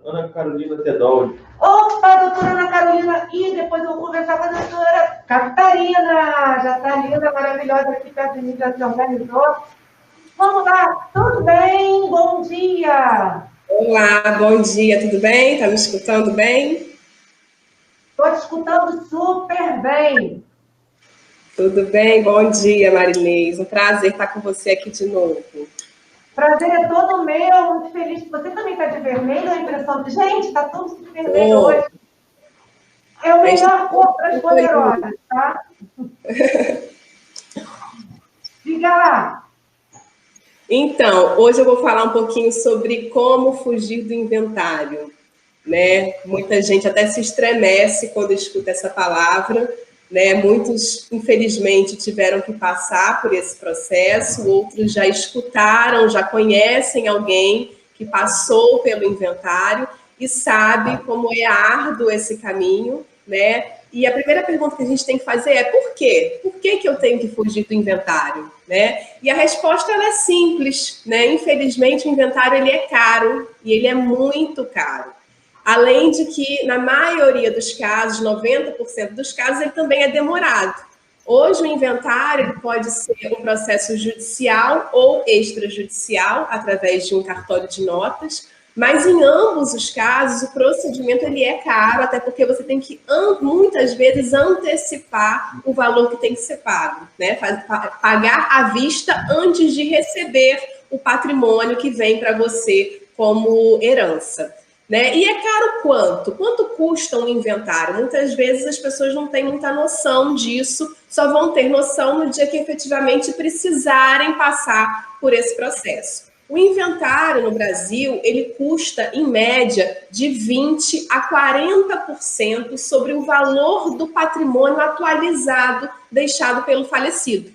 Ana Carolina Tedoldi. Opa, doutora Ana Carolina, e depois eu vou conversar com a doutora Catarina, já está linda, maravilhosa aqui perto de mim, já se organizou. Vamos lá, tudo bem? Bom dia! Olá, bom dia, tudo bem? Está me escutando bem? Estou te escutando super bem. Tudo bem? Bom dia, Marinês. Um prazer estar com você aqui de novo. Prazer é todo meu, muito feliz. Você também está de vermelho, a impressão de gente, está todo de vermelho hoje. É o melhor cor para as poderosas, tá? Diga lá. Então, hoje eu vou falar um pouquinho sobre como fugir do inventário, né? Muita gente até se estremece quando escuta essa palavra, né? Muitos, infelizmente, tiveram que passar por esse processo, outros já escutaram, já conhecem alguém que passou pelo inventário e sabe como é árduo esse caminho, né? E a primeira pergunta que a gente tem que fazer é por quê? Por que eu tenho que fugir do inventário, né? E a resposta ela é simples, né? Infelizmente o inventário ele é caro e ele é muito caro. Além de que, na maioria dos casos, 90% dos casos, ele também é demorado. Hoje, o inventário ele pode ser um processo judicial ou extrajudicial, através de um cartório de notas, mas em ambos os casos, o procedimento ele é caro, até porque você tem que, muitas vezes, antecipar o valor que tem que ser pago, né? Pagar à vista antes de receber o patrimônio que vem para você como herança. Né? E é caro quanto? Quanto custa um inventário? Muitas vezes as pessoas não têm muita noção disso, só vão ter noção no dia que efetivamente precisarem passar por esse processo. O inventário no Brasil, ele custa, em média, de 20% a 40% sobre o valor do patrimônio atualizado deixado pelo falecido.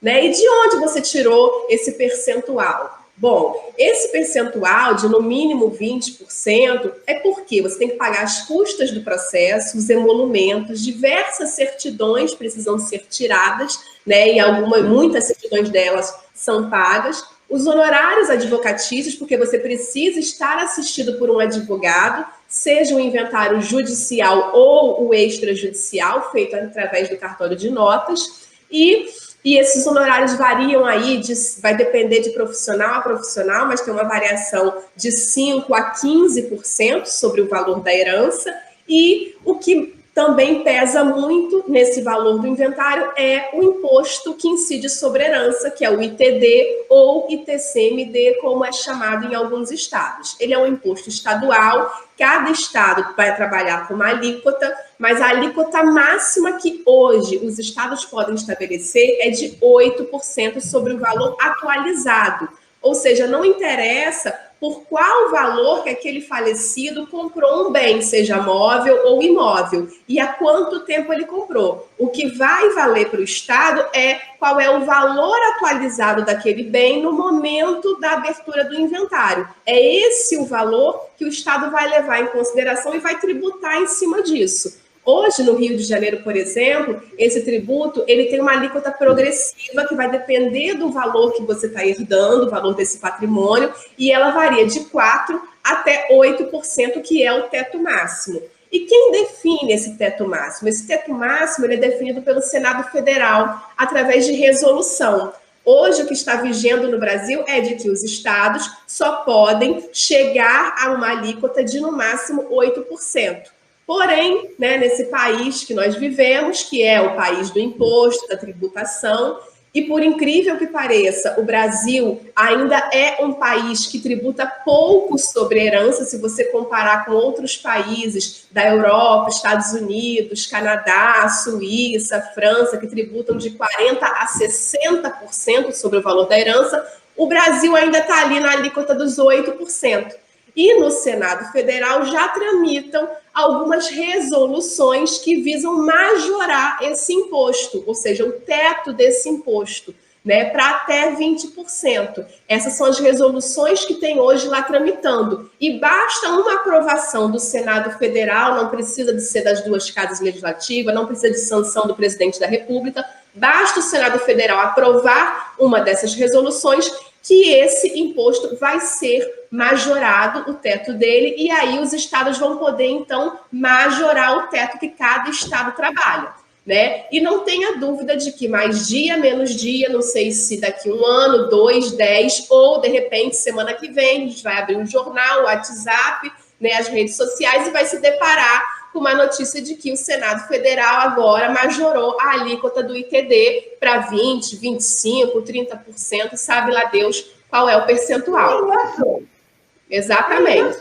Né? E de onde você tirou esse percentual? Bom, esse percentual de no mínimo 20% é porque você tem que pagar as custas do processo, os emolumentos, diversas certidões precisam ser tiradas, né? E muitas certidões delas são pagas. Os honorários advocatícios, porque você precisa estar assistido por um advogado, seja o inventário judicial ou o extrajudicial, feito através do cartório de notas, e esses honorários variam aí, vai depender de profissional a profissional, mas tem uma variação de 5% a 15% sobre o valor da herança. E o que também pesa muito nesse valor do inventário é o imposto que incide sobre a herança, que é o ITD ou ITCMD, como é chamado em alguns estados. Ele é um imposto estadual, cada estado vai trabalhar com uma alíquota, mas a alíquota máxima que hoje os estados podem estabelecer é de 8% sobre o valor atualizado. Ou seja, não interessa por qual valor que aquele falecido comprou um bem, seja móvel ou imóvel, e há quanto tempo ele comprou. O que vai valer para o Estado é qual é o valor atualizado daquele bem no momento da abertura do inventário. É esse o valor que o Estado vai levar em consideração e vai tributar em cima disso. Hoje, no Rio de Janeiro, por exemplo, esse tributo ele tem uma alíquota progressiva que vai depender do valor que você está herdando, o valor desse patrimônio, e ela varia de 4% até 8%, que é o teto máximo. E quem define esse teto máximo? Esse teto máximo ele é definido pelo Senado Federal através de resolução. Hoje, o que está vigendo no Brasil é de que os estados só podem chegar a uma alíquota de, no máximo, 8%. Porém, né, nesse país que nós vivemos, que é o país do imposto, da tributação, e por incrível que pareça, o Brasil ainda é um país que tributa pouco sobre herança, se você comparar com outros países da Europa, Estados Unidos, Canadá, Suíça, França, que tributam de 40% a 60% sobre o valor da herança, o Brasil ainda está ali na alíquota dos 8%. E no Senado Federal já tramitam algumas resoluções que visam majorar esse imposto, ou seja, o teto desse imposto, né, para até 20%. Essas são as resoluções que tem hoje lá tramitando. E basta uma aprovação do Senado Federal, não precisa de ser das duas casas legislativas, não precisa de sanção do presidente da República, basta o Senado Federal aprovar uma dessas resoluções que esse imposto vai ser majorado, o teto dele, e aí os estados vão poder, então, majorar o teto que cada estado trabalha, né? E não tenha dúvida de que mais dia, menos dia, não sei se daqui 1 ano, 2, 10, ou, de repente, semana que vem, a gente vai abrir um jornal, o WhatsApp, né, as redes sociais, e vai se deparar com uma notícia de que o Senado Federal agora majorou a alíquota do ITD para 20%, 25%, 30%, sabe lá Deus qual é o percentual. Exatamente.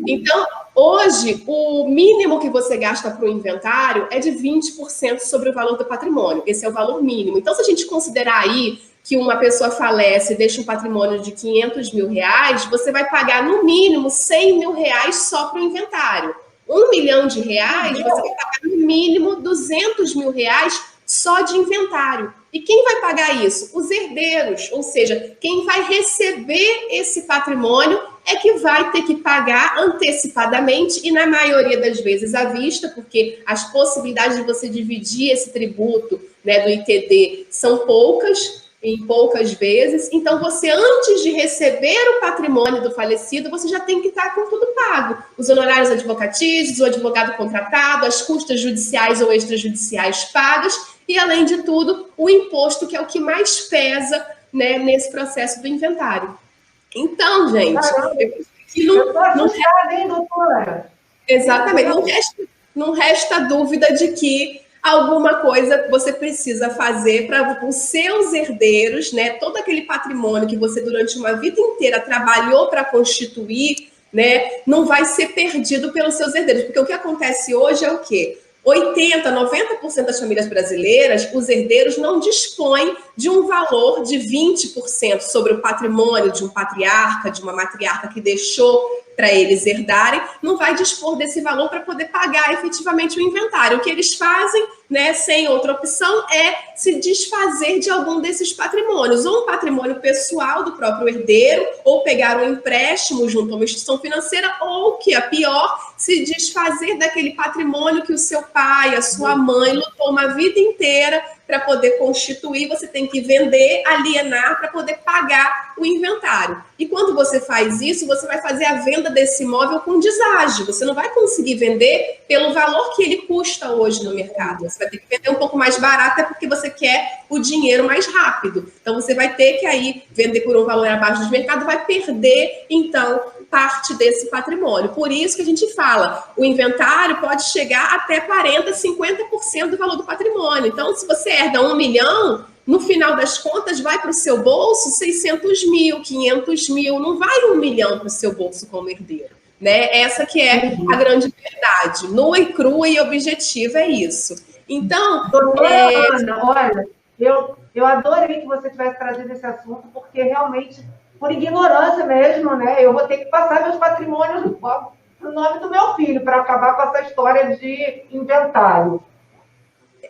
Então, hoje, o mínimo que você gasta para o inventário é de 20% sobre o valor do patrimônio. Esse é o valor mínimo. Então, se a gente considerar aí que uma pessoa falece e deixa um patrimônio de 500 mil reais, você vai pagar, no mínimo, 100 mil reais só para o inventário. 1 milhão de reais, você vai pagar no mínimo 200 mil reais só de inventário. E quem vai pagar isso? Os herdeiros, ou seja, quem vai receber esse patrimônio é que vai ter que pagar antecipadamente e, na maioria das vezes, à vista, porque as possibilidades de você dividir esse tributo, né, do ITD são poucas, em poucas vezes. Então, você, antes de receber o patrimônio do falecido, você já tem que estar com tudo pago. Os honorários advocatícios, o advogado contratado, as custas judiciais ou extrajudiciais pagas e, além de tudo, o imposto, que é o que mais pesa, né, nesse processo do inventário. Então, gente... Eu tô assustada, hein, doutora? Exatamente. Não resta dúvida de que alguma coisa você precisa fazer para os seus herdeiros, né? Todo aquele patrimônio que você durante uma vida inteira trabalhou para constituir, né? Não vai ser perdido pelos seus herdeiros, porque o que acontece hoje é o quê? 80%, 90% das famílias brasileiras, os herdeiros não dispõem de um valor de 20% sobre o patrimônio de um patriarca, de uma matriarca que deixou para eles herdarem, não vai dispor desse valor para poder pagar efetivamente o inventário. O que eles fazem, né, sem outra opção, é se desfazer de algum desses patrimônios, ou um patrimônio pessoal do próprio herdeiro, ou pegar um empréstimo junto a uma instituição financeira, ou, que é pior, se desfazer daquele patrimônio que o seu pai, a sua mãe lutou uma vida inteira para poder constituir. Você tem que vender, alienar para poder pagar o inventário. E quando você faz isso, você vai fazer a venda desse imóvel com deságio. Você não vai conseguir vender pelo valor que ele custa hoje no mercado. Você vai ter que vender um pouco mais barato, é porque você quer o dinheiro mais rápido. Então, você vai ter que aí vender por um valor abaixo do mercado, vai perder, então, parte desse patrimônio. Por isso que a gente fala, o inventário pode chegar até 40%, 50% do valor do patrimônio. Então, se você herda 1 milhão, no final das contas, vai para o seu bolso 600 mil, 500 mil, não vai 1 milhão para o seu bolso como herdeiro. Né? Essa que é a grande verdade. Nua e crua e objetiva é isso. Então... Ana, olha, eu adorei que você tivesse trazido esse assunto, porque realmente, por ignorância mesmo, né, eu vou ter que passar meus patrimônios no nome do meu filho para acabar com essa história de inventário.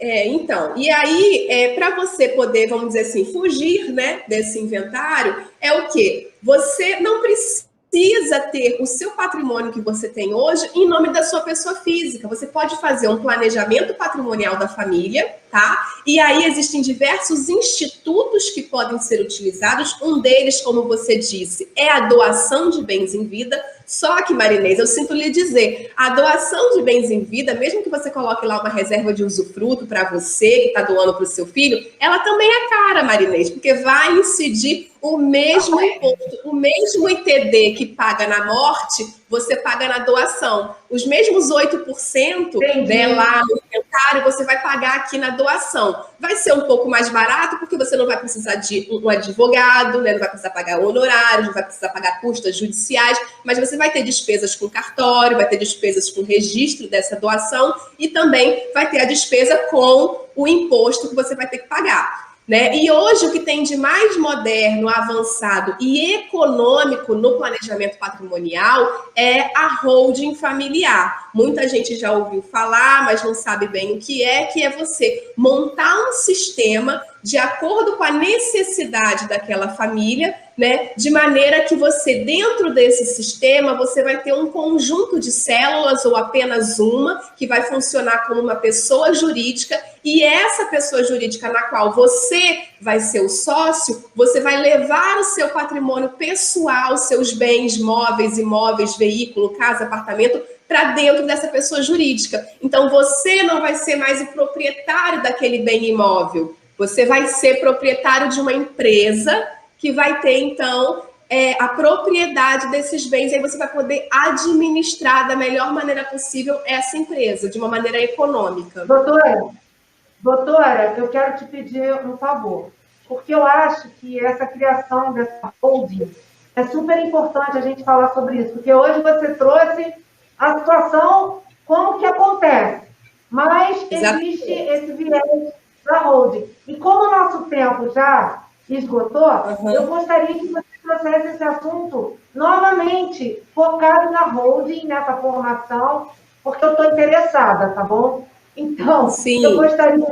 Então, e aí, para você poder, vamos dizer assim, fugir, né, desse inventário, é o quê? Você não precisa ter o seu patrimônio que você tem hoje em nome da sua pessoa física. Você pode fazer um planejamento patrimonial da família, tá? E aí existem diversos institutos que podem ser utilizados. Um deles, como você disse, é a doação de bens em vida. Só que, Marinês, eu sinto lhe dizer, a doação de bens em vida, mesmo que você coloque lá uma reserva de usufruto para você, que está doando para o seu filho, ela também é cara, Marinês, porque vai incidir o mesmo imposto, o mesmo ITD que paga na morte, você paga na doação. Os mesmos 8%, né, lá no inventário, você vai pagar aqui na doação. Vai ser um pouco mais barato, porque você não vai precisar de um advogado, né, não vai precisar pagar honorários, não vai precisar pagar custas judiciais, mas você vai ter despesas com cartório, vai ter despesas com registro dessa doação e também vai ter a despesa com o imposto que você vai ter que pagar. Né? E hoje o que tem de mais moderno, avançado e econômico no planejamento patrimonial é a holding familiar. Muita gente já ouviu falar, mas não sabe bem o que é você montar um sistema de acordo com a necessidade daquela família, né? De maneira que você, dentro desse sistema, você vai ter um conjunto de células ou apenas uma, que vai funcionar como uma pessoa jurídica, e essa pessoa jurídica na qual você vai ser o sócio, você vai levar o seu patrimônio pessoal, seus bens móveis, imóveis, veículo, casa, apartamento, para dentro dessa pessoa jurídica. Então, você não vai ser mais o proprietário daquele bem imóvel, você vai ser proprietário de uma empresa que vai ter, então, a propriedade desses bens, e aí você vai poder administrar da melhor maneira possível essa empresa, de uma maneira econômica. Doutora, eu quero te pedir um favor, porque eu acho que essa criação dessa holding é super importante a gente falar sobre isso, porque hoje você trouxe a situação, como que acontece, mas existe esse viés da holding. E como o nosso tempo já esgotou, eu gostaria que você trouxesse esse assunto novamente, focado na holding, nessa formação, porque eu estou interessada, tá bom? Então, sim, eu gostaria...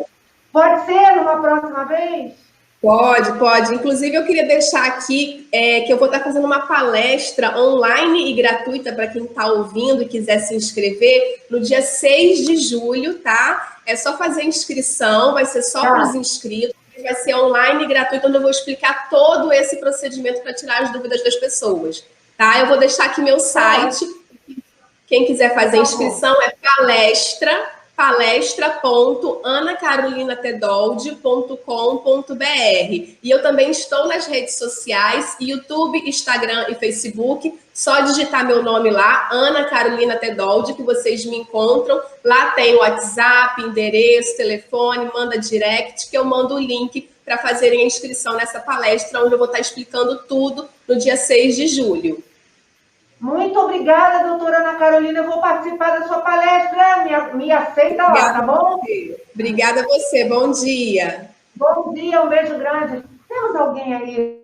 Pode ser numa próxima vez? Pode. Inclusive, eu queria deixar aqui que eu vou estar fazendo uma palestra online e gratuita para quem está ouvindo e quiser se inscrever no dia 6 de julho, tá? É só fazer inscrição, vai ser só para os inscritos, vai ser online e gratuito, onde eu vou explicar todo esse procedimento para tirar as dúvidas das pessoas, tá? Eu vou deixar aqui meu site, quem quiser fazer inscrição é palestra.anacarolinatedoldi.com.br. E eu também estou nas redes sociais, YouTube, Instagram e Facebook. Só digitar meu nome lá, Ana Carolina Tedoldi, que vocês me encontram. Lá tem o WhatsApp, endereço, telefone, manda direct, que eu mando o link para fazerem a inscrição nessa palestra, onde eu vou estar explicando tudo no dia 6 de julho. Muito obrigada, doutora Ana Carolina. Eu vou participar da sua palestra. Me aceita lá, tá bom? Obrigada a você. Bom dia. Bom dia, um beijo grande. Temos alguém aí?